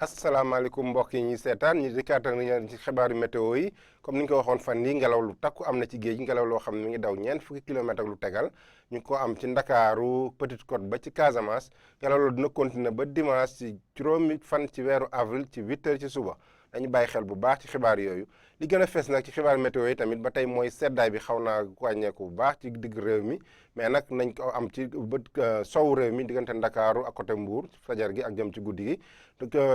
asalaamaaleykum mbokk yi ñuy seetaan ñu dikkaatal nañu ci xibaaru météo yi comme ni ñu ko waxoon fan yii ngelaw lu takku am na ci géej ngelaw loo xam ne mi ngi daw ñeent fukki kilomètre ak lu tegal ñu ngi ko am ci Ndakaaru Petite Côte ba ci Casamance ngelaw loolu dina continuer ba dimanche ci juróomi fan ci weeru avril ci 8h ci suba dañu bàyyi xel bu baax ci xibaar yooyu li gën a fees nag ci xibaar météo yi tamit ba tey mooy seddaay bi xaw naa wàññeeku bu baax ci digg réew mi mais nag nañ ko am ci bët sowu réew mi diggante Ndakaaru ak côté Mbour fajar gi ak jëm ci guddi gi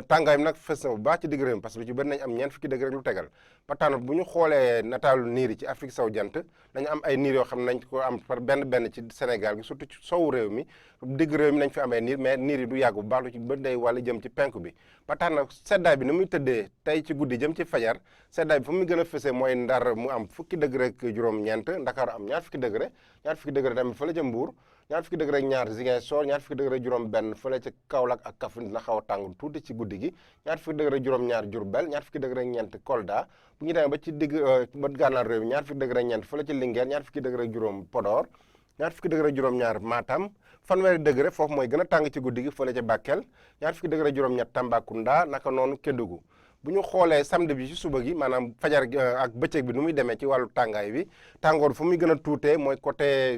tàngaay bi nag fees na bu baax ci digg réew mi parce que lu ci bëri nañ am ñeent fukki degré lu tegal ba tax na bu ñu xoolee nataalu niir yi ci Afrique sowu jant dañu am ay niir yoo xam ne nañ ko am par benn ci Sénégal gi surtout ci sowu réew mi digg réew mi nañ fi amee niir mais niir yi du yàgg bu baax lu ci bët day wàll jëm ci penku bi ba tax na seddaay bi ni muy tëddee tey ci guddi jëm ci fajar seddaay bi fu muy gën a fësee mooy Ndar mu am fukki degré ak juróom-ñeent Ndakaaru am ñaar fukki degré tamit fële ca Mbuur ñaar fukki degré ak ñaar Ziguinchor ñaar fukki degré juróom benn fële ca Kaolack ak Kaffrine dina xaw a tàng tuuti ci guddi gi ñaar fukki degré juróom-ñaar Diourbel ñaar fukki degré ak ñeent Kolda bu ñu demee ba ci digg ba gànnaar réew mi ñaar fukki degré ak ñeent fële ca Linguère ñaar fukki degré ak juróom Podor ñaar fukki degré ak juróom-ñaar Matam fanweeri degré foofu mooy gën a tàng ci guddi gi fële ca Bakel ñaar fukki degré ak juróom-ñett Tambacounda naka noonu Kédougou bu ñu xoolee samedi bi ci suba gi maanaam fajar ak bëccëg bi nu muy demee ci wàllu tàngaay bi tàngoor fu muy gën a tuutee mooy côté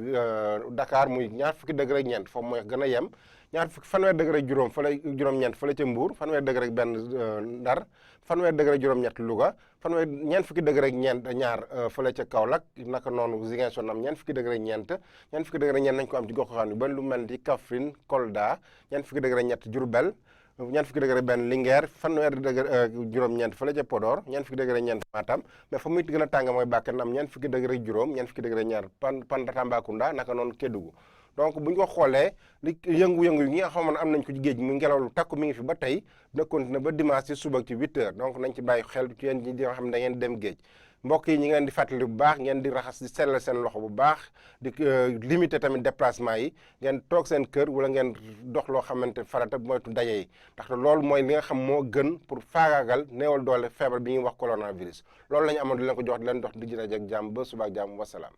Dakar muy ñaar fukki degré ak ñeent foofu mooy gën a yem fanweer degré ak juróom fële juróom-ñeent fële ca Mbour fanweer degré ak benn Ndar fanweer degré ak juróom-ñett Louga ñeent fukki degré ak ñaar fële ca Kaolack naka noonu Ziguinchor am ñeent fukki degré ak ñeent fukki degré ak ñeent nañ ko am ci gox xam ne ba lu mel ni Kaffrine Kolda ñeent fukki degré ak ñett Diourbel ñeent fukki degré benn Linguère fanweer degré juróom-ñeent fële ca Podor ñeent fukki degré ñeent Matam mais fa muy gën a tàng mooy Bakel am ñeent fukki degré juróom ñeent fukki degré ñaar Tambacounda naka noonu Kédougou donc bu ñu ko xoolee li yëngu-yëngu yi nga xam ne am nañ ko ci géej mu ngelaw lu takku mi ngi fi ba tey dina continuer ba dimanche ci suba ci 8h donc nañ ci bàyyi xel ci yéen ñi nga xam ne da ngeen dem géej mbokk yi ñi ngeen di fàttali bu baax ngeen di raxas di sellal seen loxo bu baax di limiter tamit déplacement yi ngeen toog seen kër wala ngeen dox loo xamante farata moytu daje yi ndaxte loolu mooy li nga xam moo gën pour faagaagal néewal doole feebar bi ñuy wax coronavirus loolu la ñu amoon di leen ko jox di leen dox di rajo ak jàmm ba suba ak jàmm wasalaam